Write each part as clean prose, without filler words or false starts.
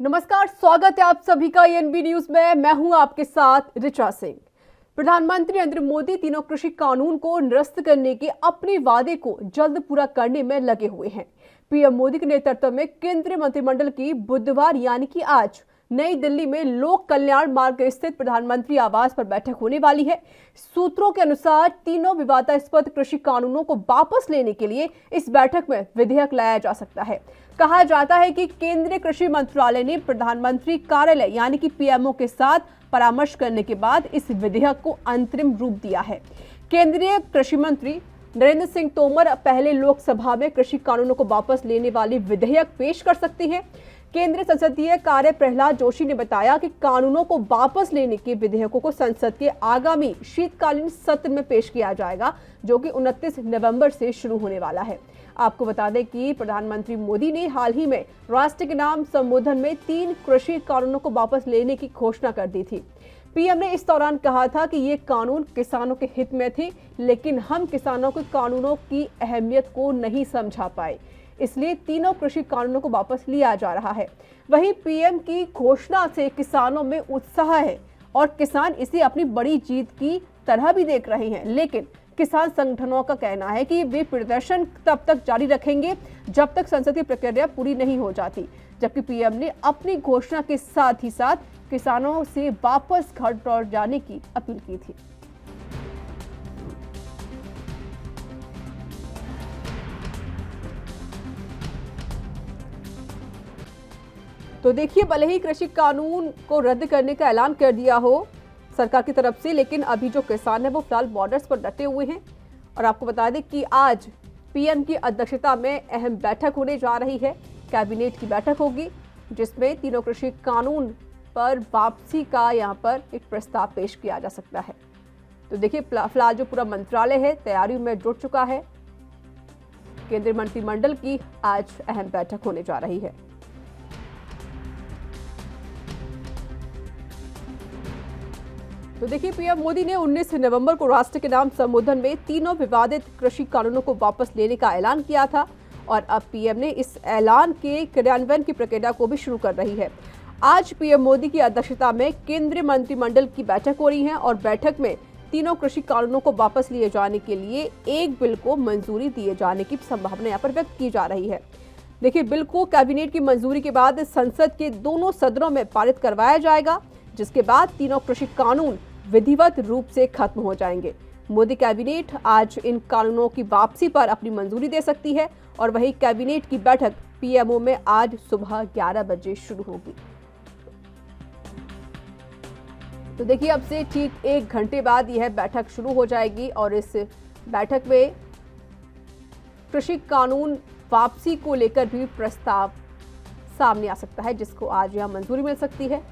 नमस्कार, स्वागत है आप सभी का एएनबी न्यूज में। मैं हूं आपके साथ ऋचा सिंह। प्रधानमंत्री नरेंद्र मोदी तीनों कृषि कानून को निरस्त करने के अपने वादे को जल्द पूरा करने में लगे हुए हैं। पीएम मोदी के नेतृत्व में केंद्रीय मंत्रिमंडल की बुधवार यानी कि आज नई दिल्ली में लोक कल्याण मार्ग स्थित प्रधानमंत्री आवास पर बैठक होने वाली है। सूत्रों के अनुसार तीनों विवादास्पद कृषि कानूनों को वापस लेने के लिए इस बैठक में विधेयक लाया जा सकता है। कहा जाता है कि केंद्रीय कृषि मंत्रालय ने प्रधानमंत्री कार्यालय यानी कि पीएमओ के साथ परामर्श करने के बाद इस विधेयक को अंतरिम रूप दिया है। केंद्रीय कृषि मंत्री नरेंद्र सिंह तोमर पहले लोकसभा में कृषि कानूनों को वापस लेने वाली विधेयक पेश कर सकते हैं। केंद्रीय संसदीय कार्य प्रहलाद जोशी ने बताया कि कानूनों को वापस लेने के विधेयकों को संसद के आगामी शीतकालीन सत्र में पेश किया जाएगा, जो कि 29 नवंबर से शुरू होने वाला है। आपको बता दें कि प्रधानमंत्री मोदी ने हाल ही में राष्ट्र के नाम संबोधन में 3 कृषि कानूनों को वापस लेने की घोषणा कर दी थी। पीएम ने इस दौरान कहा था कि ये कानून किसानों के हित में थे, लेकिन हम किसानों के कानूनों की अहमियत को नहीं समझा पाए, इसलिए तीनों कृषि कानूनों को वापस लिया जा रहा है। वहीं पीएम की घोषणा से किसानों में उत्साह है और किसान इसे अपनी बड़ी जीत की तरह भी देख रहे हैं, लेकिन किसान संगठनों का कहना है कि वे प्रदर्शन तब तक जारी रखेंगे जब तक संसदीय प्रक्रिया पूरी नहीं हो जाती। जबकि पीएम ने अपनी घोषणा के साथ ही साथ किसानों से वापस घर लौट जाने की अपील की थी। तो देखिए, भले ही कृषि कानून को रद्द करने का ऐलान कर दिया हो सरकार की तरफ से, लेकिन अभी जो किसान है वो फिलहाल बॉर्डर्स पर डटे हुए हैं। और आपको बता दें कि आज पीएम की अध्यक्षता में अहम बैठक होने जा रही है। कैबिनेट की बैठक होगी जिसमें तीनों कृषि कानून पर वापसी का यहाँ पर एक प्रस्ताव पेश किया जा सकता है। तो देखिए, फिलहाल जो पूरा मंत्रालय है तैयारियों में जुट चुका है। केंद्रीय मंत्रिमंडल की आज अहम बैठक होने जा रही है। तो देखिए, पीएम मोदी ने 19 नवंबर को राष्ट्र के नाम संबोधन में तीनों विवादित कृषि कानूनों को वापस लेने का ऐलान किया था और अब पीएम ने इस ऐलान के क्रियान्वयन की प्रक्रिया को भी शुरू कर रही है। आज पीएम मोदी की अध्यक्षता में केंद्रीय मंत्रिमंडल की बैठक हो रही है और बैठक में तीनों कृषि कानूनों को वापस लिए जाने के लिए एक बिल को मंजूरी दिए जाने की संभावना यहाँ पर व्यक्त की जा रही है। देखिए, बिल को कैबिनेट की मंजूरी के बाद संसद के दोनों सदनों में पारित करवाया जाएगा, जिसके बाद तीनों कृषि कानून विधिवत रूप से खत्म हो जाएंगे। मोदी कैबिनेट आज इन कानूनों की वापसी पर अपनी मंजूरी दे सकती है और वही कैबिनेट की बैठक पीएमओ में आज सुबह 11 बजे शुरू होगी। तो देखिए, अब से ठीक 1 घंटे बाद यह बैठक शुरू हो जाएगी और इस बैठक में कृषि कानून वापसी को लेकर भी प्रस्ताव सामने आ सकता है, जिसको आज यहां मंजूरी मिल सकती है।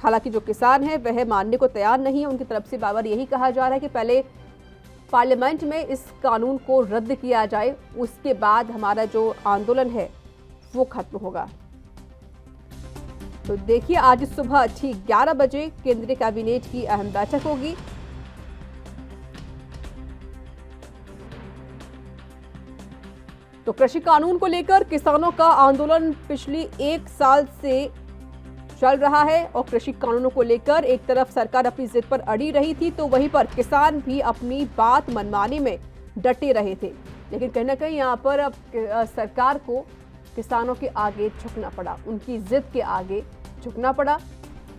हालांकि जो किसान है वह मानने को तैयार नहीं है। उनकी तरफ से बार बार यही कहा जा रहा है कि पहले पार्लियामेंट में इस कानून को रद्द किया जाए, उसके बाद हमारा जो आंदोलन है वो खत्म होगा। तो देखिए, आज सुबह ठीक 11 बजे केंद्रीय कैबिनेट की अहम बैठक होगी। तो कृषि कानून को लेकर किसानों का आंदोलन पिछली 1 साल से चल रहा है और कृषि कानूनों को लेकर एक तरफ सरकार अपनी जिद पर अड़ी रही थी, तो वहीं पर किसान भी अपनी बात मनवाने में डटे रहे थे। लेकिन कहीं ना कहीं यहाँ पर अब सरकार को किसानों के आगे झुकना पड़ा, उनकी जिद के आगे झुकना पड़ा।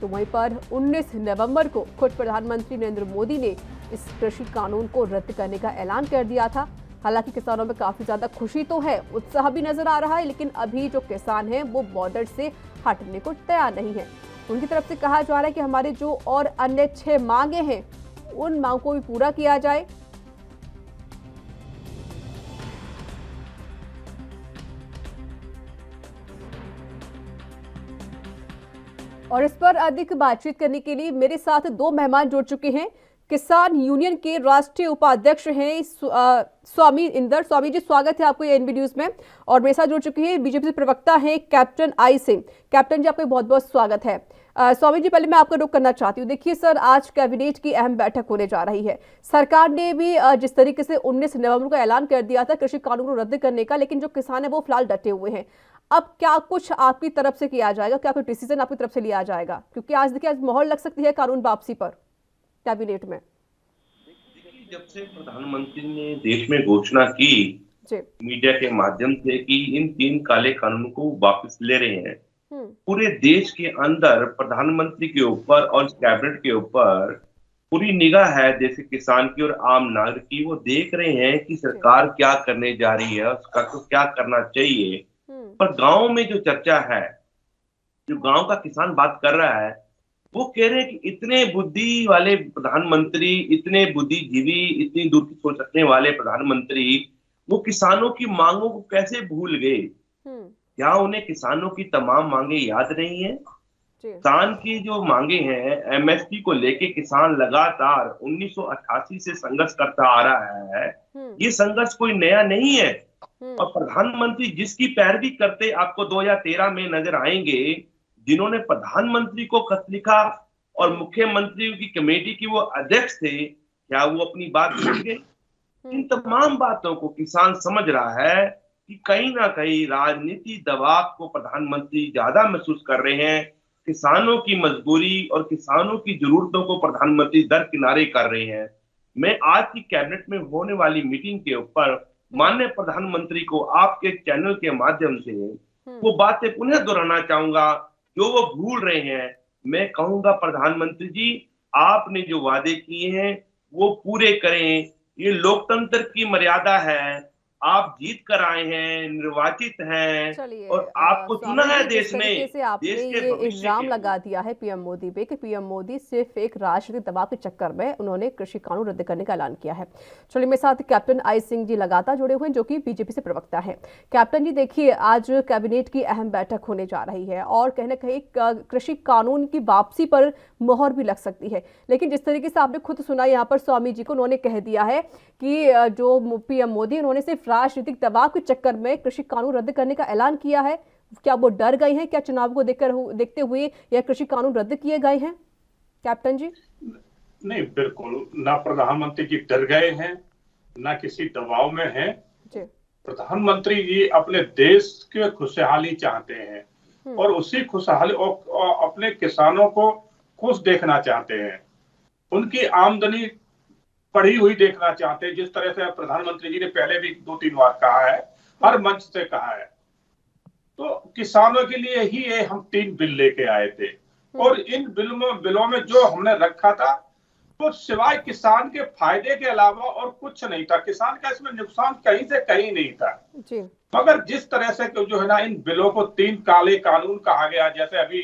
तो वहीं पर 19 नवंबर को खुद प्रधानमंत्री नरेंद्र मोदी ने इस कृषि कानून को रद्द करने का ऐलान कर दिया था। हालांकि किसानों में काफी ज्यादा खुशी तो है, उत्साह भी नजर आ रहा है, लेकिन अभी जो किसान हैं वो बॉर्डर से हटने को तैयार नहीं है। उनकी तरफ से कहा जा रहा है कि हमारे जो और अन्य 6 मांगे हैं उन मांगों को भी पूरा किया जाए। और इस पर अधिक बातचीत करने के लिए मेरे साथ 2 मेहमान जुड़ चुके हैं। किसान यूनियन के राष्ट्रीय उपाध्यक्ष हैं स्वामी इंदर। स्वामी जी, स्वागत है आपको एएनबी न्यूज में। और मेरे साथ जुड़ चुके हैं बीजेपी से प्रवक्ता हैं कैप्टन आई सिंह। कैप्टन जी, आपका बहुत बहुत स्वागत है। स्वामी जी, पहले मैं आपका रुख करना चाहती हूँ। देखिए सर, आज कैबिनेट की अहम बैठक होने जा रही है। सरकार ने भी जिस तरीके से 19 नवंबर को ऐलान कर दिया था कृषि कानून को रद्द करने का, लेकिन जो किसान है वो फिलहाल डटे हुए हैं। अब क्या कुछ आपकी तरफ से किया जाएगा? क्या कोई डिसीजन आपकी तरफ से लिया जाएगा? क्योंकि आज देखिए, आज मोहर लग सकती है कानून वापसी पर कैबिनेट में। जब से प्रधानमंत्री ने देश में घोषणा की जी। मीडिया के माध्यम से कि इन 3 काले कानूनों को वापस ले रहे हैं, हम्म। पूरे देश के अंदर प्रधानमंत्री के ऊपर और कैबिनेट के ऊपर पूरी निगाह है देश के किसान की और आम नागरिक की। वो देख रहे हैं कि सरकार क्या करने जा रही है, उसका तो क्या करना चाहिए। पर गांव में जो चर्चा है, जो गांव का किसान बात कर रहा है, वो कह रहे हैं कि इतने बुद्धि वाले प्रधानमंत्री, इतने बुद्धिजीवी, इतनी दूर की सोच रखने वाले प्रधानमंत्री, वो किसानों की मांगों को कैसे भूल गए? क्या उन्हें किसानों की तमाम मांगे याद नहीं है? किसान की जो मांगे हैं, एमएसपी को लेके किसान लगातार 1988 से संघर्ष करता आ रहा है। ये संघर्ष कोई नया नहीं है। और प्रधानमंत्री जिसकी पैरवी करते आपको 2013 में नजर आएंगे, जिन्होंने प्रधानमंत्री को खत लिखा और मुख्यमंत्री की कमेटी की वो अध्यक्ष थे, क्या वो अपनी बात भूल गए? इन तमाम बातों को किसान समझ रहा है कि कहीं ना कहीं राजनीति दबाव को प्रधानमंत्री ज्यादा महसूस कर रहे हैं। किसानों की मजबूरी और किसानों की जरूरतों को प्रधानमंत्री दरकिनारे कर रहे हैं। मैं आज की कैबिनेट में होने वाली मीटिंग के ऊपर माननीय प्रधानमंत्री को आपके चैनल के माध्यम से वो बातें पुनः दोहराना चाहूंगा जो वो भूल रहे हैं। मैं कहूंगा प्रधानमंत्री जी, आपने जो वादे किए हैं वो पूरे करें। ये लोकतंत्र की मर्यादा है। आप जीत कर आए हैं, निर्वाचित हैं और आपको चुना है देश ने। से आपने ये इल्जाम लगा दिया है पीएम मोदी पे कि पीएम मोदी सिर्फ एक राजनीतिक दबाव के चक्कर में उन्होंने कृषि कानून रद्द करने का ऐलान किया है। चलिए, मेरे साथ कैप्टन आई सिंह जी लगातार जुड़े हुए हैं, जो कि बीजेपी से प्रवक्ता है। कैप्टन जी, देखिए, आज कैबिनेट की अहम बैठक होने जा रही है और कहीं ना कहीं कृषि कानून की वापसी पर मोहर भी लग सकती है। लेकिन जिस तरीके से आपने खुद सुना यहाँ पर स्वामी जी को, उन्होंने कह दिया है कि जो पीएम मोदी उन्होंने सिर्फ राजनीतिक दबाव के चक्कर में कृषि कानून रद्द करने का ऐलान किया है। क्या वो डर गए हैं? क्या चुनाव को देखते हुए यह कृषि कानून रद्द किए गए हैं? कैप्टन जी। नहीं, बिल्कुल ना प्रधानमंत्री जी डर गए हैं, ना किसी दबाव में हैं। प्रधानमंत्री जी अपने देश की खुशहाली चाहते हैं और उसी खुशहाली और अपने किसानों को खुश देखना चाहते हैं, उनकी आमदनी बढ़ी हुई देखना चाहते हैं। जिस तरह से प्रधानमंत्री जी ने पहले भी 2-3 बार कहा है, हर मंच से कहा है, तो किसानों के लिए ही ये हम 3 बिल लेके आए थे। और इन बिलों में जो हमने रखा था तो सिवाय किसान के फायदे के अलावा और कुछ नहीं था। किसान का इसमें नुकसान कहीं से कहीं नहीं था जी। मगर जिस तरह से जो है ना, इन बिलों को 3 काले कानून कहा गया, जैसे अभी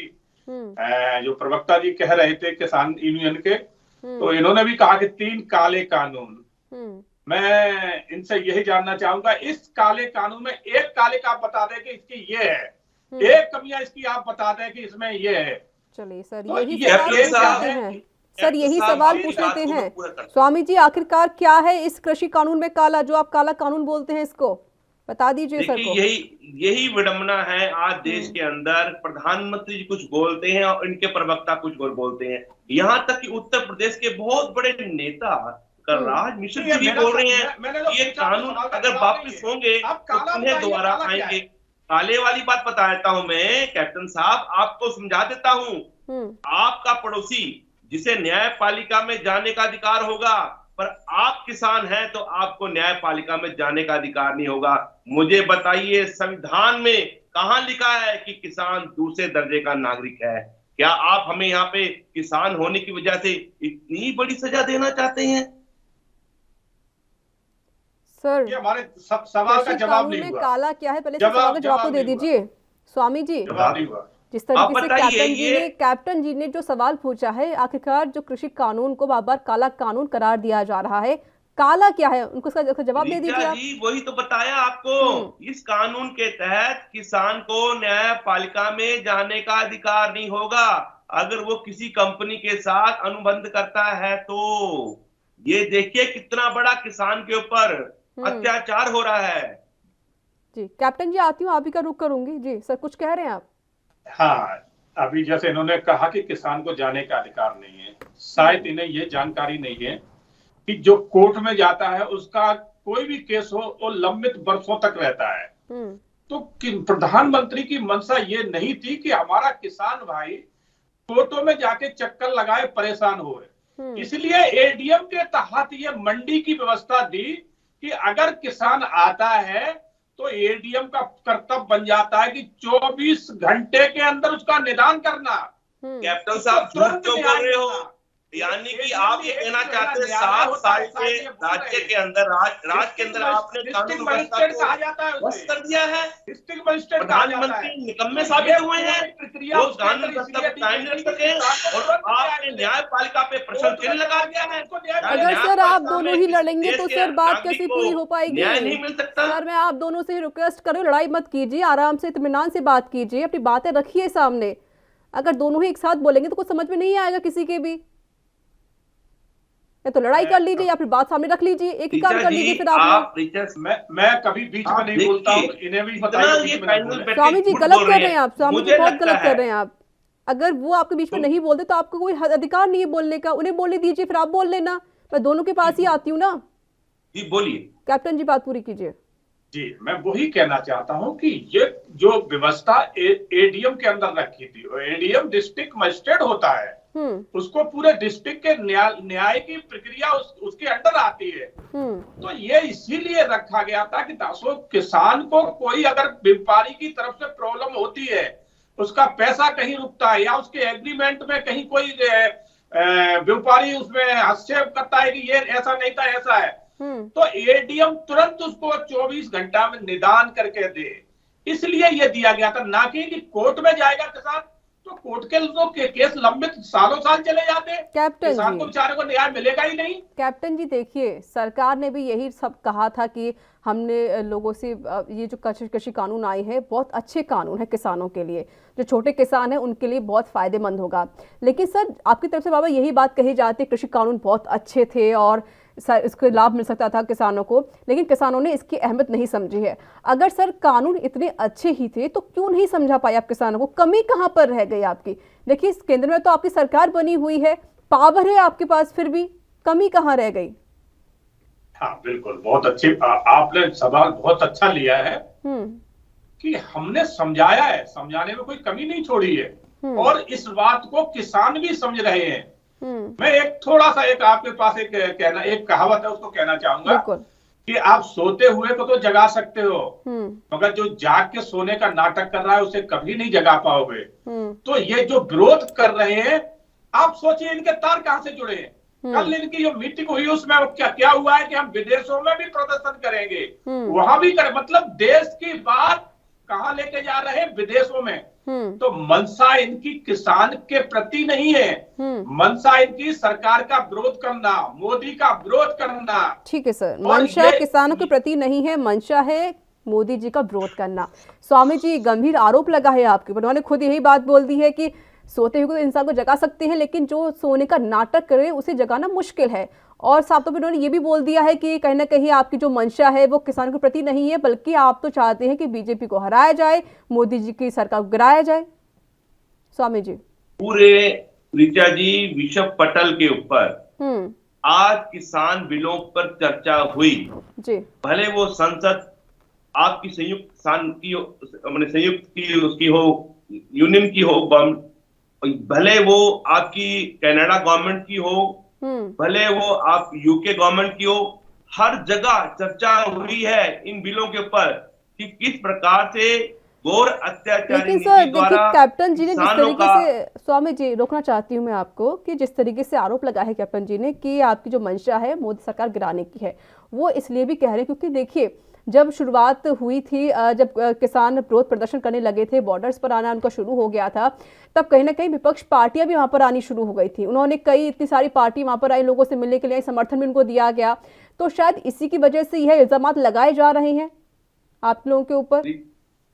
जो प्रवक्ता जी कह रहे थे किसान यूनियन के, तो इन्होंने भी कहा कि 3 काले कानून। मैं इनसे यही जानना चाहूंगा, इस काले कानून में एक काले का आप बता दें कि इसकी ये है, एक कमियां इसकी आप बता दें कि इसमें ये है। चलिए सर, यही सवाल पूछ लेते हैं स्वामी जी, आखिरकार क्या है इस कृषि कानून में काला, जो आप काला कानून बोलते हैं, इसको बता दीजिए सर को। यही विडंबना है आज देश के अंदर। प्रधानमंत्री जी कुछ बोलते हैं और इनके प्रवक्ता कुछ और बोलते हैं। यहाँ तक कि उत्तर प्रदेश के बहुत बड़े नेता राज मिश्र जी भी बोल रहे हैं ये कानून अगर वापस होंगे तो उन्हें दोबारा आएंगे। काले वाली बात बता देता हूं मैं कैप्टन साहब, आपको समझा देता हूं। आपका पड़ोसी जिसे न्यायपालिका में जाने का अधिकार होगा, पर आप किसान हैं तो आपको न्यायपालिका में जाने का अधिकार नहीं होगा। मुझे बताइए, संविधान में कहां लिखा है कि किसान दूसरे दर्जे का नागरिक है? क्या आप हमें यहाँ पे किसान होने की वजह से इतनी बड़ी सजा देना चाहते हैं? सर, ये हमारे सवाल का जवाब नहीं हुआ। काला क्या है, पहले सवाल का जवाब तो दे दीजिए स्वामी जी। जिस तरीके से कैप्टन जी ने जो सवाल पूछा है, आखिरकार जो कृषि कानून को बार बार काला कानून करार दिया जा रहा है, काला क्या है, उनको इसका जवाब दे दीजिए आप। वही तो बताया आपको। इस कानून के तहत किसान को न्यायपालिका में जाने का अधिकार नहीं होगा अगर वो किसी कंपनी के साथ अनुबंध करता है। तो ये देखिए कितना बड़ा किसान के ऊपर अत्याचार हो रहा है। जी कैप्टन जी, आती हूँ, आप ही का रुख करूंगी। जी सर, कुछ कह रहे हैं आप? हाँ, अभी जैसे इन्होंने कहा कि किसान को जाने का अधिकार नहीं है, शायद इन्हें ये जानकारी नहीं है कि जो कोर्ट में जाता है उसका कोई भी केस हो वो लंबित वर्षों तक रहता है। तो प्रधानमंत्री की मंशा ये नहीं थी कि हमारा किसान भाई कोर्टों में जाके चक्कर लगाए परेशान हो। इसलिए एडीएम के तहत ये मंडी की व्यवस्था दी कि अगर किसान आता है तो एडीएम का कर्तव्य बन जाता है कि 24 घंटे के अंदर उसका निदान करना। कैप्टन साहब झूठ क्यों बोल रहे हो? यानी कि आप ये कहना चाहते हैं 7 साल से राज्य के अंदर राज्य के अंदर आपने कानून व्यवस्था को ध्वस्त कर दिया है। डिस्ट्रिक्ट मजिस्ट्रेट प्रधानमंत्री निकम्मे साबित हुए हैं, वो कानून व्यवस्था को कायम रख सके, और आपने न्यायपालिका पे प्रश्न चिन्ह लगा दिया है। अगर सर आप दोनों ही लड़ेंगे तो सर बात कैसे पूरी हो पाएगी? न्याय नहीं मिल सकता। सर मैं आप दोनों से रिक्वेस्ट कर रही हूँ, लड़ाई मत कीजिए, आराम से इत्मीनान से बात कीजिए, अपनी बातें रखिए सामने। अगर दोनों ही एक साथ बोलेंगे तो कुछ समझ में नहीं आएगा किसी के भी। या तो लड़ाई कर लीजिए या फिर बात सामने रख लीजिए, एक ही काम कर लीजिए। फिर आप मैं कभी बीच में नहीं बोलता हूं, इन्हें भी बताइए। स्वामी जी गलत कर रहे हैं आप, स्वामी जी बहुत गलत कर रहे हैं आप। अगर वो आपके बीच में नहीं बोलते तो आपको कोई अधिकार नहीं है बोलने का, उन्हें बोलने दीजिए, फिर आप बोल लेना। मैं दोनों के पास ही आती हूँ ना। जी बोलिए कैप्टन जी, बात पूरी कीजिए। जी मैं वही कहना चाहता हूं कि ये जो व्यवस्था एडीएम के अंदर रखी थी, एडीएम डिस्ट्रिक्ट मजिस्ट्रेट होता है, उसको पूरे डिस्ट्रिक्ट के न्याय की प्रक्रिया उसके अंडर आती है। तो ये इसीलिए रखा गया था कि दासो किसान को कोई अगर व्यापारी की तरफ से प्रॉब्लम होती है, उसका पैसा कहीं रुकता है या उसके एग्रीमेंट में कहीं कोई व्यापारी उसमें हस्तक्षेप करता है कि ये ऐसा नहीं था ऐसा है, तो एडीएम तुरंत उसको 24 घंटा में निदान करके दे। इसलिए ये दिया गया था, ना कि कोर्ट में जाएगा किसान तो कोर्ट के तो केस लंबित सालों साल चले जाते हैं, किसान को बेचारे को न्याय मिलेगा ही नहीं। कैप्टन जी देखिए, सरकार ने भी यही सब कहा था कि हमने लोगों से ये जो कृषि कानून आए हैं बहुत अच्छे कानून है किसानों के लिए, जो छोटे किसान हैं उनके लिए बहुत फायदेमंद होगा। लेकिन सर आपकी तरफ से बाबा यही बात कही जाती है कृषि कानून बहुत अच्छे थे और इसको लाभ मिल सकता था किसानों को, लेकिन किसानों ने इसकी अहमियत नहीं समझी है। अगर सर कानून इतने अच्छे ही थे तो क्यों नहीं समझा पाए आप किसानों को? कमी कहाँ पर रह गई आपकी? देखिए केंद्र में तो आपकी सरकार बनी हुई है, पावर है आपके पास, फिर भी कमी कहाँ रह गई? हाँ बिल्कुल, बहुत अच्छी आपने सवाल बहुत अच्छा लिया है कि हमने समझाया है, समझाने में कोई कमी नहीं छोड़ी है और इस बात को किसान भी समझ रहे हैं। मैं एक थोड़ा सा एक आपके पास एक कहावत है उसको कहना चाहूंगा कि आप सोते हुए को तो जगा सकते हो, मगर जो जाग के सोने का नाटक कर रहा है उसे कभी नहीं जगा पाओगे। तो ये जो विरोध कर रहे हैं, आप सोचिए इनके तार कहां से जुड़े हैं। कल इनकी जो मीटिंग हुई उसमें क्या हुआ है कि हम विदेशों में भी प्रदर्शन करेंगे, वहां भी करें, मतलब देश की बात कहां लेके जा रहे हैं, विदेशों में। तो मंशा इनकी किसान के प्रति नहीं है, मंशा इनकी सरकार का विरोध करना, मोदी का विरोध करना। ठीक है सर, मंशा किसानों के प्रति नहीं है, मंशा है मोदी जी का विरोध करना। स्वामी जी गंभीर आरोप लगा है आपके ऊपर, उन्होंने खुद यही बात बोल दी है कि सोते हुए तो इंसान को जगा सकते हैं, लेकिन जो सोने का नाटक करे उसे जगाना मुश्किल है। और साथ में उन्होंने ये भी बोल दिया है कि कहीं ना कहीं आपकी जो मंशा है वो किसानों के प्रति नहीं है, बल्कि आप तो चाहते हैं कि बीजेपी को हराया जाए, मोदी जी की सरकार को गिराया जाए। स्वामी जी पूरे ऋचा जी विषम पटल के ऊपर आज किसान बिलों पर चर्चा हुई जी, भले वो संसद आपकी संयुक्त किसान की संयुक्त की उसकी हो, यूनियन की हो, भले वो आपकी कनाडा गवर्नमेंट की हो, भले वो आप यूके गवर्नमेंट की हो, हर जगह चर्चा हुई है इन बिलों के ऊपर कि किस प्रकार से घोर अत्याचारी नीति द्वारा कैप्टन जी ने जिस तरीके से, स्वामी जी रोकना चाहती हूँ मैं आपको, कि जिस तरीके से आरोप लगा है कैप्टन जी ने कि आपकी जो मंशा है मोदी सरकार गिराने की है, वो इसलिए भी कह रहे हैं क्योंकि देखिए जब शुरुआत हुई थी, जब किसान विरोध प्रदर्शन करने लगे थे, बॉर्डर्स पर आना उनका शुरू हो गया था, तब कहीं ना कहीं विपक्ष पार्टियां भी वहां पर आनी शुरू हो गई थी। उन्होंने इतनी सारी पार्टी वहां पर आई, लोगों से मिलने के लिए समर्थन भी उनको दिया गया। तो शायद इसी की वजह से यह इल्जाम लगाए जा रहे हैं आप लोगों के ऊपर।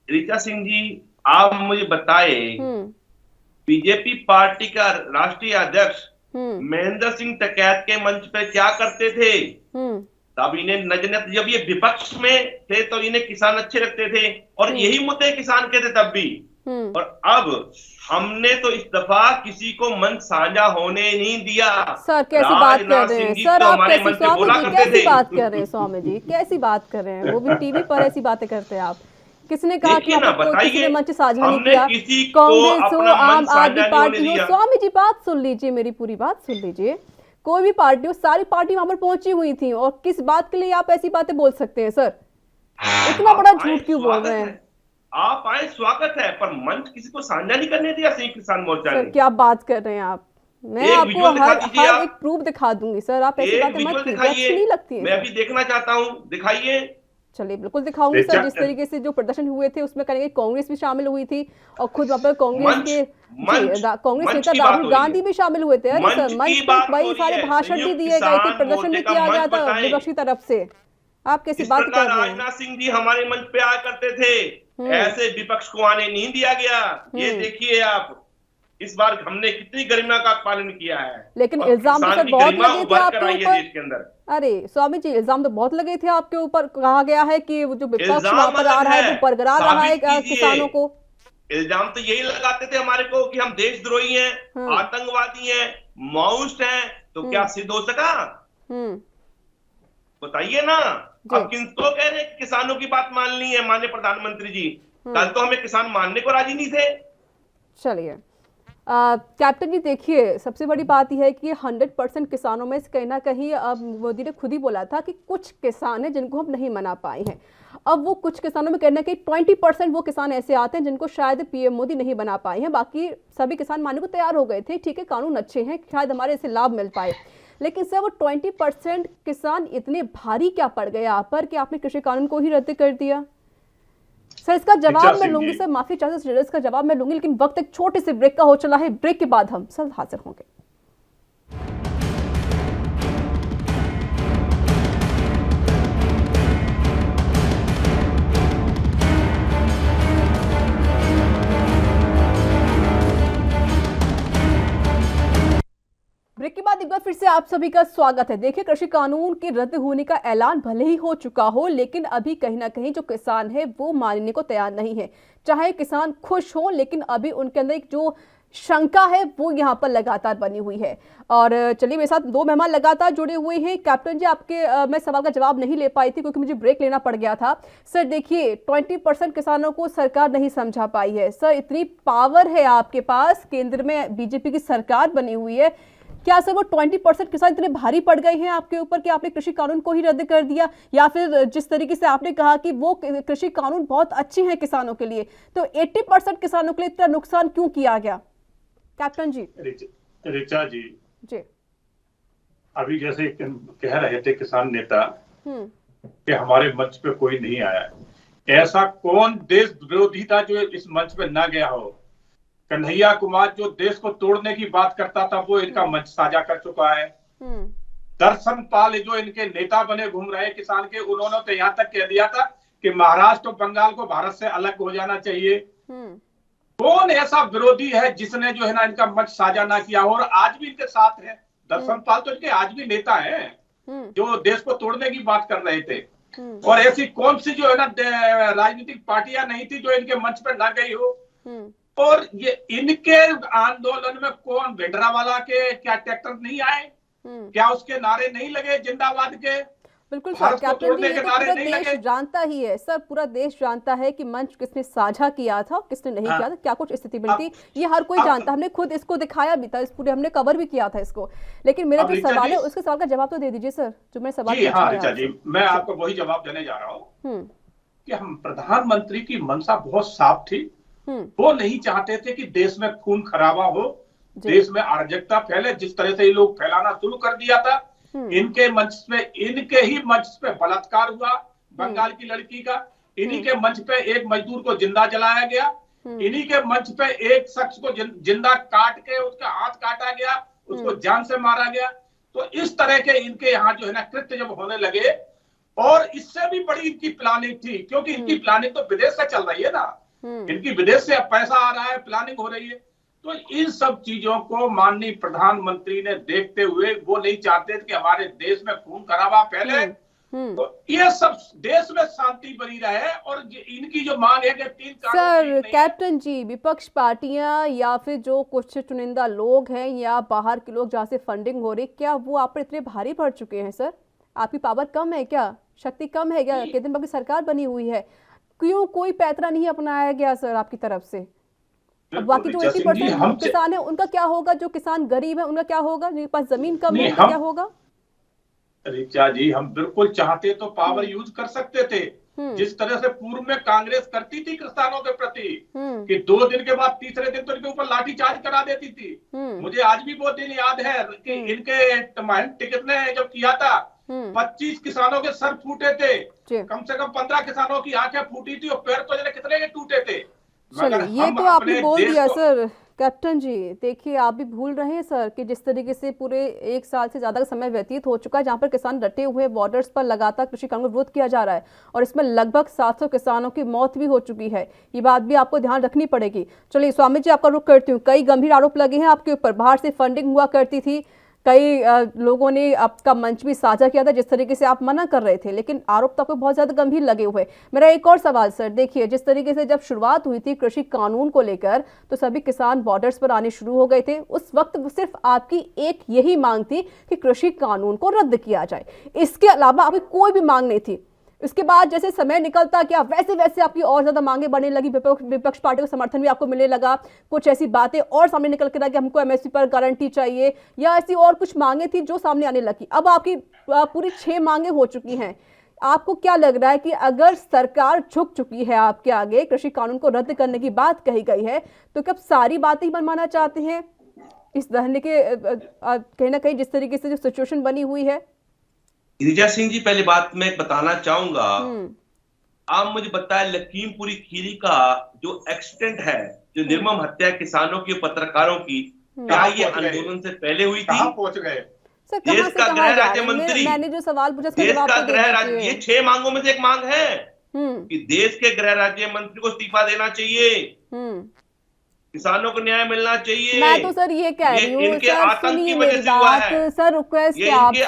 ऋचा सिंह जी आप मुझे बताए, बीजेपी पार्टी का राष्ट्रीय अध्यक्ष महेंद्र सिंह टिकैत के मंच पे क्या करते थे? तब इन्हें नजर, जब ये विपक्ष में थे तो इन्हें किसान अच्छे लगते थे और यही मुद्दे किसान के थे तब भी, और अब हमने तो इस दफा किसी को मंच साझा होने नहीं दिया। सर कैसी बात कर राजनाथ रहे हैं सिंह जी सर, तो आप हमारे कैसी, मंच पे स्वामी बोला जी करते कैसी थे। बात कर रहे हैं, स्वामी जी कैसी बात कर रहे हैं, वो भी टीवी पर ऐसी बातें करते हैं आप। किसने कहा कि देखिए ना, आपको किसी ने बताइए, मंच साझा नहीं हमने किया? किसी को कांग्रेस हो, अपना आम मंच साझा आदमी नहीं होने पार्टी हो, दिया। स्वामी जी बात सुन लीजिए, मेरी पूरी बात सुन लीजिए। कोई भी पार्टी हो, सारी पार्टी वहां पर पहुंची हुई थी, और किस बात के लिए आप ऐसी बातें बोल सकते हैं सर? इतना बड़ा झूठ क्यों बोल रहे हैं? आप आए, स्वागत है, पर मंच किसी को साझा नहीं करने दिया संयुक्त किसान मोर्चा सर ने। क्या बात कर रहे हैं आप? मैं एक आपको विजुअल दिखा दीजिए हर आप। एक प्रूफ दिखा दूंगी सर, आप ऐसी एक बातें मत विजुअल कीजिए, दिखाइए, अच्छी नहीं लगती है मैं सर। अभी देखना चाहता हूँ, दिखाइए। चलिए बिल्कुल दिखाऊंगी सर। जिस तरीके से जो प्रदर्शन हुए थे उसमें करेंगे, कांग्रेस भी शामिल हुई थी, और खुद वहां पर कांग्रेस के कांग्रेस नेता राहुल गांधी भी शामिल हुए थे। अरे सर, मंच पे भाई सारे भाषण भी दिए गए थे, प्रदर्शन भी किया गया था विपक्ष की तरफ से। आप कैसी इस बात प्रकार कर रहे हैं? राजनाथ सिंह जी हमारे मंच पे आया करते थे, ऐसे विपक्ष को आने नहीं दिया गया। ये देखिए आप, इस बार हमने कितनी गरिमा का पालन किया है। लेकिन इल्जाम तो सर बहुत लगे थे आपके ऊपर। देश के अंदर। अरे स्वामी जी, इल्जाम तो बहुत लगे थे आपके ऊपर। कहा गया है कि वो जो विपक्ष वहां पर आ रहा है वो बरकरार रहा है किसानों को। इल्जाम तो यही लगाते थे हमारे को कि हम देशद्रोही हैं, आतंकवादी हैं, माओइस्ट हैं, तो क्या सिद्ध हो सका? बताइए ना। अब किसको कह रहे हैं किसानों की बात मान ली है माननीय प्रधानमंत्री जी? कल तो हमें किसान मानने को राजी नहीं थे। चलिए कैप्टन जी, देखिए सबसे बड़ी बात यह है कि 100% किसानों में से कहीं ना कहीं मोदी ने खुद ही बोला था कि कुछ किसान हैं जिनको हम नहीं मना पाए हैं। अब वो कुछ किसानों में कहीं ना कहीं 20% वो किसान ऐसे आते हैं जिनको शायद पीएम मोदी नहीं बना पाए हैं। बाकी सभी किसान मानने को तैयार हो गए थे, ठीक है कानून अच्छे हैं, शायद हमारे इससे लाभ मिल पाए। लेकिन सर वो 20% किसान इतने भारी क्या पड़ गए आप पर कि आपने कृषि कानून को ही रद्द कर दिया? सर इसका जवाब मैं लूंगी, सर माफी चाहते हैं, इसका जवाब मैं लूंगी, लेकिन वक्त एक छोटे से ब्रेक का हो चला है। ब्रेक के बाद हम सर हाजिर होंगे। ब्रेक के बाद एक बार फिर से आप सभी का स्वागत है। देखिए, कृषि कानून के रद्द होने का ऐलान भले ही हो चुका हो, लेकिन अभी कहीं ना कहीं जो किसान है वो मानने को तैयार नहीं है। चाहे किसान खुश हो, लेकिन अभी उनके अंदर एक जो शंका है वो यहाँ पर लगातार बनी हुई है। और चलिए, मेरे साथ दो मेहमान लगातार जुड़े हुए हैं। कैप्टन जी, आपके मैं सवाल का जवाब नहीं ले पाई थी क्योंकि मुझे ब्रेक लेना पड़ गया था। सर देखिए, 20% किसानों को सरकार नहीं समझा पाई है। सर इतनी पावर है आपके पास, केंद्र में बीजेपी की सरकार बनी हुई है, क्या सर वो 20% किसान इतने भारी पड़ गए हैं आपके ऊपर कि आपने कृषि कानून को ही रद्द कर दिया? या फिर जिस तरीके से आपने कहा कि वो कृषि कानून बहुत अच्छे हैं किसानों के लिए, तो 80% किसानों के लिए इतना नुकसान क्यों किया गया? कैप्टन जी। ऋचा जी, अभी जैसे कह रहे थे किसान नेता कि हमारे मंच पे कोई नहीं आया, ऐसा कौन देश विरोधी था जो इस मंच पे ना गया हो? कन्हैया कुमार जो देश को तोड़ने की बात करता था वो इनका मंच साझा कर चुका है। दर्शन पाल जो इनके नेता बने घूम रहे किसान के, उन्होंने तो यहाँ तक कह दिया था कि महाराष्ट्र और बंगाल को भारत से अलग हो जाना चाहिए। कौन ऐसा विरोधी है जिसने जो है ना इनका मंच साझा ना किया हो और आज भी इनके साथ है? दर्शन पाल तो इनके आज भी नेता हैं जो देश को तोड़ने की बात कर रहे थे। और ऐसी कौन सी जो है ना राजनीतिक पार्टियां नहीं थी जो इनके मंच पर ना गई हो? और ये इनके आंदोलन में कौन, भिंडरावाला के क्या ट्रैक्टर नहीं आए? क्या उसके नारे नहीं लगे जिंदाबाद के? बिल्कुल सर, कैप्टन जी, ये तो पूरा देश जानता ही है सर, पूरा देश जानता है कि मंच किसने साझा किया था, किसने नहीं किया था, क्या कुछ स्थिति बनी थी, ये हर कोई जानता। हमने खुद इसको दिखाया भी था, इस पूरे हमने कवर भी किया था इसको। लेकिन मेरा जो सवाल है उसके सवाल का जवाब तो दे दीजिए सर, जो मैंने सवाल पूछा है। मैं आपको वही जवाब देने जा रहा हूँ कि हम प्रधानमंत्री की मंशा बहुत साफ थी। वो नहीं चाहते थे कि देश में खून खराबा हो, देश में अराजकता फैले। जिस तरह से ये लोग फैलाना शुरू कर दिया था, इनके मंच पे, इनके ही मंच पे बलात्कार हुआ बंगाल की लड़की का, इन्हीं के मंच पे एक मजदूर को जिंदा जलाया गया, इन्हीं के मंच पे एक शख्स को जिंदा काट के उसका हाथ काटा गया, उसको जान से मारा गया। तो इस तरह के इनके यहाँ जो है ना कृत्य जब होने लगे, और इससे भी बड़ी इनकी प्लानिंग थी, क्योंकि इनकी प्लानिंग तो विदेश से चल रही है ना, इनकी विदेश से पैसा आ रहा है, प्लानिंग हो रही है। तो इन सब चीजों को माननीय प्रधानमंत्री ने देखते हुए वो नहीं चाहते कि हमारे देश में खून खराबा फैले तो ये सब देश में शांति बनी रहे, और इनकी जो मांग है कि 3 सर कैप्टन जी, विपक्ष पार्टियां या फिर जो कुछ चुनिंदा लोग हैं या बाहर के लोग जहां से फंडिंग हो रही, क्या वो आप पर इतने भारी पड़ चुके हैं? सर आपकी पावर कम है क्या, शक्ति कम है क्या? कितने दिन की सरकार बनी हुई है, क्यों कोई पैतरा नहीं अपनाया गया सर आपकी तरफ से? अब बाकी जो 80% किसान है उनका क्या होगा? जो किसान गरीब है उनका क्या होगा? जिनके पास जमीन कम है उनका क्या होगा? ऋचा जी, हम बिल्कुल चाहते तो पावर यूज कर सकते थे, जिस तरह से पूर्व में कांग्रेस करती थी किसानों के प्रति, कि 2 दिन के बाद तीसरे दिन तो इनके ऊपर लाठीचार्ज करा देती थी। मुझे आज भी वो दिन याद है कि इनके महंत टिकट ने जब किया था 25 किसानों के सर फूटे थे, कम से कम 15 किसानों की आंखें फूटी थी और पैर तो कितने के टूटे थे। चलिए, ये तो आपने बोल दिया सर। कैप्टन जी देखिए, आप भी भूल रहे हैं सर कि जिस तरीके से पूरे 1 साल से ज्यादा का समय व्यतीत हो चुका है जहां पर किसान डटे हुए बॉर्डर्स पर लगातार कृषि कानून का विरोध किया जा रहा है और इसमें लगभग 700 किसानों की मौत भी हो चुकी है। ये बात भी आपको ध्यान रखनी पड़ेगी। चलिए स्वामी जी, आपका रुख करती हूँ। कई गंभीर आरोप लगे हैं आपके ऊपर, बाहर से फंडिंग हुआ करती थी, कई लोगों ने आपका मंच भी साझा किया था जिस तरीके से आप मना कर रहे थे, लेकिन आरोप तो आपको बहुत ज्यादा गंभीर लगे हुए। मेरा एक और सवाल सर, देखिए जिस तरीके से जब शुरुआत हुई थी कृषि कानून को लेकर तो सभी किसान बॉर्डर्स पर आने शुरू हो गए थे। उस वक्त सिर्फ आपकी एक यही मांग थी कि कृषि कानून को रद्द किया जाए, इसके अलावा आपकी कोई भी मांग नहीं थी। इसके बाद जैसे समय निकलता गया वैसे वैसे आपकी और ज्यादा मांगे बढ़ने लगी, विपक्ष पार्टी का समर्थन भी आपको मिलने लगा, कुछ ऐसी बातें और सामने निकल के कि हमको एमएसपी पर गारंटी चाहिए या ऐसी और कुछ मांगे थी जो सामने आने लगी। अब आपकी पूरी 6 मांगे हो चुकी हैं। आपको क्या लग रहा है कि अगर सरकार झुक चुकी है आपके आगे, कृषि कानून को रद्द करने की बात कही गई है, तो कब सारी बातें ही मनवाना चाहते हैं इस धरने के कहीं ना कहीं जिस तरीके से जो सिचुएशन बनी हुई है? गिरिजा सिंह जी, पहले बात मैं बताना चाहूंगा, आप मुझे बताएं लखीमपुरी खीरी का जो एक्सीडेंट है, जो निर्मम हत्या किसानों की, पत्रकारों की, क्या ये आंदोलन से पहले हुई थी? कहां पहुंच गए? देश का गृह राज्य मंत्री, मैंने जो सवाल पूछा देश का गृह राज्य, ये 6 मांगों में से एक मांग है कि देश के गृह राज्य मंत्री को इस्तीफा देना चाहिए, किसानों को न्याय मिलना चाहिए। मैं तो सर ये कह रही हूँ, सर सुनिए मेरी बात, सर रिक्वेस्ट है आपसे।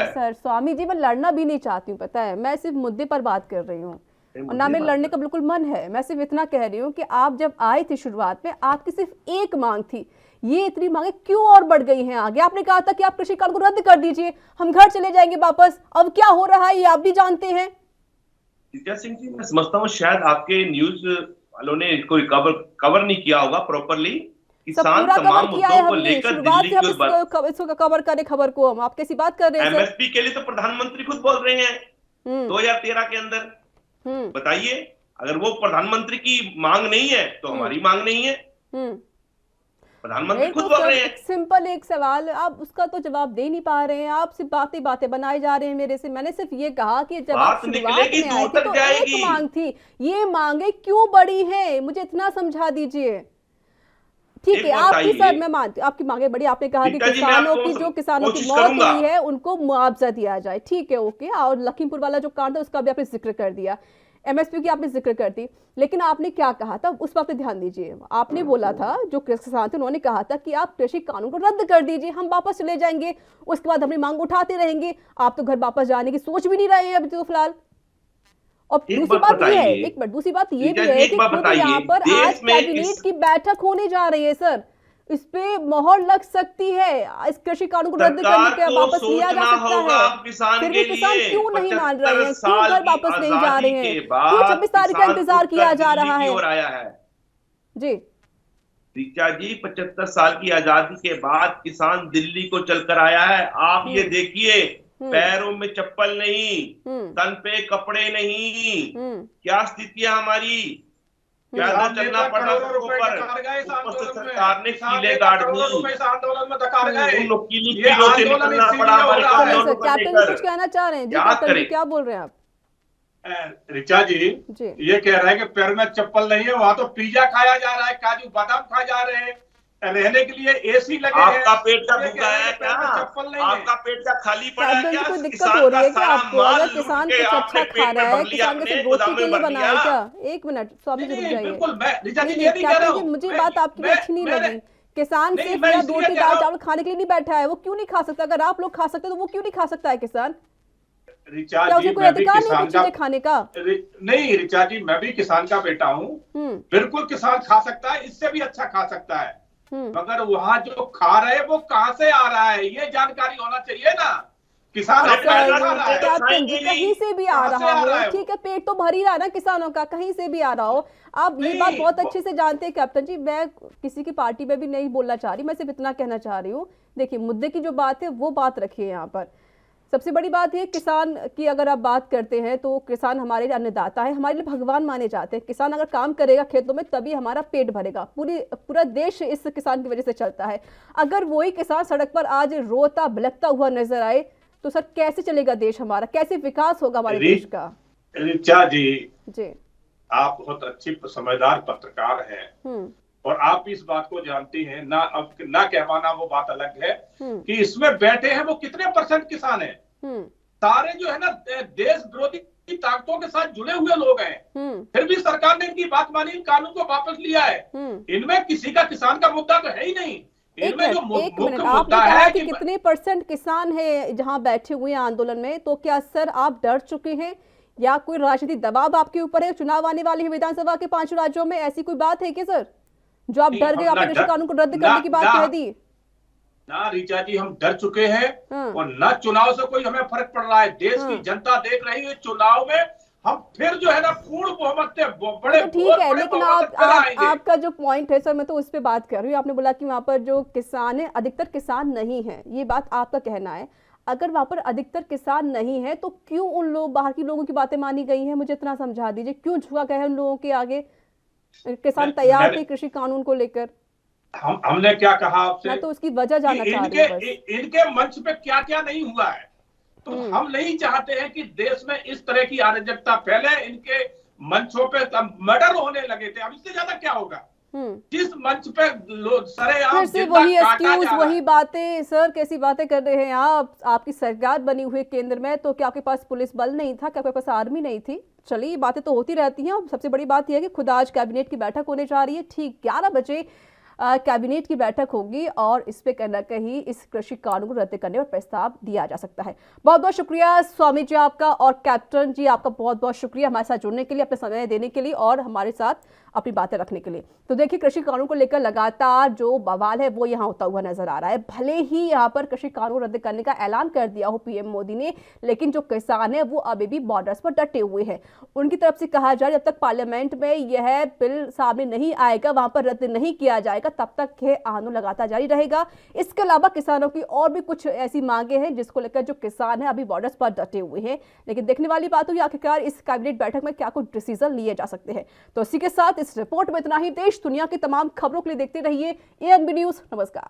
सर स्वामी जी, मैं लड़ना भी नहीं चाहती हूँ, पता है, मैं सिर्फ मुद्दे पर बात कर रही हूँ और ना मेरे लड़ने का बिल्कुल मन है। मैं सिर्फ इतना कह रही हूँ कि आप जब आए थे शुरुआत में आपकी सिर्फ एक मांग थी, ये इतनी मांगे क्यों और बढ़ गई हैं आगे? आपने कहा था कि आप कृषि कानून को रद्द कर दीजिए, हम घर चले जाएंगे वापस। अब क्या हो रहा है ये आप भी जानते हैं। सिंह जी, मैं समझता हूँ शायद आपके न्यूज वालों ने इसको कवर नहीं किया होगा प्रॉपरली। किसान तमाम मुद्दों को लेकर दिल्ली इसको कवर करें खबर को, हम आप कैसी बात कर रहे हैं? एमएसपी के लिए तो प्रधानमंत्री खुद बोल रहे हैं 2013 के अंदर। बताइए, अगर वो प्रधानमंत्री की मांग नहीं है तो हमारी मांग नहीं है, प्रधानमंत्री खुद बोल रहे हैं। सिंपल एक सवाल, आप उसका तो जवाब दे नहीं पा रहे हैं, आप सिर्फ बातें बनाए जा रहे हैं मेरे से। मैंने सिर्फ ये कहा कि जब आप शुरुआत में आए थे तो एक मांग थी, ये मांगे क्यों बड़ी है, मुझे इतना समझा दीजिए। ठीक है, आपकी सर मैं मानती हूँ आपकी मांगे बड़ी, आपने कहा कि किसानों की जो किसानों की मौत हुई है उनको मुआवजा दिया जाए, ठीक है, ओके। और लखीमपुर वाला जो कांड था उसका भी आपने जिक्र कर दिया, एमएसपी की आपने जिक्र कर दी, लेकिन आपने क्या कहा था उस पर ध्यान दीजिए। आपने बोला था, जो किसान थे उन्होंने कहा था कि आप कृषि कानून को रद्द कर दीजिए, हम वापस चले जाएंगे, उसके बाद अपनी मांग उठाते रहेंगे। आप तो घर वापस जाने की सोच भी नहीं रहे हैं अभी तो फिलहाल। और दूसरी बात ये है, एक बार दूसरी बात ये भी है कि खुद यहाँ पर आज कैबिनेट की बैठक होने जा रही है सर, इस पे मोहर लग सकती है, इस कृषि कानून को रद्द करने के वापस लिया जा सकता है। फिर भी किसान क्यों नहीं मान रहे हैं, क्यों घर वापस नहीं जा रहे हैं, क्यों 26 तारीख का इंतजार किया जा रहा है? जी ऋचा जी, 75 साल की आजादी के बाद किसान दिल्ली को चलकर आया है। आप ये देखिए, पैरों में चप्पल नहीं, तन पे कपड़े नहीं, क्या स्थिति है हमारी, क्या चलना पड़ा सरकार ने कीले गाड़ दी, उन लोग किलो से निकलना पड़ा। कैप्टन कुछ कहना चाह रहे हैं जी, क्या बोल रहे हैं आप? ऋचा जी ये कह रहे हैं कि पैर में चप्पल नहीं है, वहां तो पिज्जा खाया जा रहा है, काजू बादाम खाए जा रहे हैं, रहने के लिए एसी लगे हैं। आपका पेट का भूखा है क्या? आपका पेट का खाली पड़ा है क्या? कोई दिक्कत हो रही है क्या आपको? अगर किसान कुछ अच्छा खा रहा है, किसान के रोटी के लिए बनाया है क्या? एक मिनट स्वामी जी रुक जाइए, मुझे बात आपकी अच्छी नहीं लगी। किसान सिर्फ या 2 दाल चावल खाने के लिए नहीं बैठा है, वो क्यों नहीं खा सकता? अगर आप लोग खा सकते तो वो क्यों नहीं खा सकता है किसान? रिचा क्या जी, उसे कोई मैं भी अधिकार नहीं किसान कुछ का चीजें खाने का? नहीं रिचा जी, मैं भी किसान का बेटा हूँ। बिल्कुल किसान खा सकता है, इससे भी अच्छा खा सकता है, मगर वहाँ जो खा रहे वो कहाँ से आ रहा है ये जानकारी होना चाहिए ना। किसान अपना ही खा रहा है, कैप्टन जी कहीं से भी आ कहाँ से रहा आ रहा हो, है ठीक है, पेट तो भर ही रहा है ना किसानों का, कहीं से भी आ रहा हो। आप ये बात नहीं, बहुत अच्छे से जानते हैं कैप्टन जी, मैं किसी की पार्टी में भी नहीं बोलना चाह रही, मैं सिर्फ इतना कहना चाह रही हूँ। देखिए मुद्दे की जो बात है वो बात रखिए यहाँ पर। सबसे बड़ी बात ये, किसान की अगर आप बात करते हैं तो किसान हमारे लिए अन्नदाता है, हमारे लिए भगवान माने जाते हैं। किसान अगर काम करेगा खेतों में तभी हमारा पेट भरेगा, पूरा देश इस किसान की वजह से चलता है। अगर वही किसान सड़क पर आज रोता बिलखता हुआ नजर आए तो सर कैसे चलेगा देश हमारा, कैसे विकास होगा हमारे देश का? रिचा जी जी, आप बहुत अच्छी समझदार पत्रकार हैं और आप इस बात को जानती हैं ना। अब ना कह पाना वो बात अलग है कि इसमें बैठे हैं वो कितने % किसान हैं। सारे जो है ना देश विरोधी ताकतों के साथ जुड़े हुए लोग हैं, फिर भी सरकार ने इनकी बात मानी, इन कानून को वापस लिया है। इनमें किसी का किसान का मुद्दा तो है ही नहीं। इनमें जो मुख्य मुद्दा है कि कितने % किसान है जहां बैठे हुए हैं आंदोलन में, तो क्या सर आप डर चुके हैं या कोई राजनीतिक दबाव आपके ऊपर है? चुनाव आने वाले हैं विधानसभा के 5 राज्यों में, ऐसी कोई बात है क्या सर जो आप डर गए, आपने कृषि कानून को रद्द करने की बात कह दी? ना रिचा जी, हम डर चुके हैं और ना चुनाव से कोई हमें फर्क पड़ रहा है। देश की जनता देख रही है, चुनाव में हम फिर जो है ना पूर्ण बहुमत से बड़े तो ठीक है, लेकिन आपका जो पॉइंट है सर, मैं तो उस पर बात कर रही हूँ। आपने बोला कि वहां पर जो किसान है अधिकतर किसान नहीं है, ये बात आपका कहना है। अगर वहां पर अधिकतर किसान नहीं है तो क्यों उन लोग बाहर की लोगों की बातें मानी गई हैं? मुझे इतना समझा दीजिए, क्यों झुका गया है उन लोगों के आगे? किसान तैयार थे कृषि कानून को लेकर। हमने क्या कहा आपसे? मैं तो उसकी वजह जानना चाह रही हूं। इनके मंच पे क्या क्या नहीं हुआ है, तो हम नहीं चाहते हैं कि देश में इस तरह की अराजकता फैले। इनके मंचों पे मर्डर होने लगे थे, अब इससे ज्यादा क्या होगा? जिस मंच पे सरेआम वही एक्सक्यूज, वही बातें सर, कैसी बातें कर रहे हैं आप? आपकी सरकार बनी हुई केंद्र में, तो क्या आपके पास पुलिस बल नहीं था? क्या आपके पास आर्मी नहीं थी? चलिए ये बातें तो होती रहती हैं। और सबसे बड़ी बात यह है कि खुद आज कैबिनेट की बैठक होने जा रही है, ठीक 11 बजे कैबिनेट की बैठक होगी और इस पे कहीं ना कहीं इस कृषि कानून को रद्द करने पर प्रस्ताव दिया जा सकता है। बहुत बहुत शुक्रिया स्वामी जी आपका, और कैप्टन जी आपका बहुत बहुत शुक्रिया हमारे साथ जुड़ने के लिए, अपना समय देने के लिए और हमारे साथ अपनी बातें रखने के लिए। तो देखिए कृषि कानून को लेकर लगातार जो बवाल है वो यहाँ होता हुआ नजर आ रहा है। भले ही यहाँ पर कृषि कानून रद्द करने का ऐलान कर दिया हो पीएम मोदी ने, लेकिन जो किसान है वो अभी भी बॉर्डर्स पर डटे हुए हैं। उनकी तरफ से कहा जा रहा है जब तक पार्लियामेंट में यह बिल सामने नहीं आएगा, वहां पर रद्द नहीं किया जाएगा, तब तक यह आंदोलन लगातार जारी रहेगा। इसके अलावा किसानों की और भी कुछ ऐसी मांगे हैं जिसको लेकर जो किसान है अभी बॉर्डर्स पर डटे हुए हैं। लेकिन देखने वाली बात होगी आखिरकार इस कैबिनेट बैठक में क्या कुछ डिसीजन लिए जा सकते हैं। तो इसी के साथ इस रिपोर्ट में इतना ही। देश दुनिया की तमाम खबरों के लिए देखते रहिए एएनबी न्यूज। नमस्कार।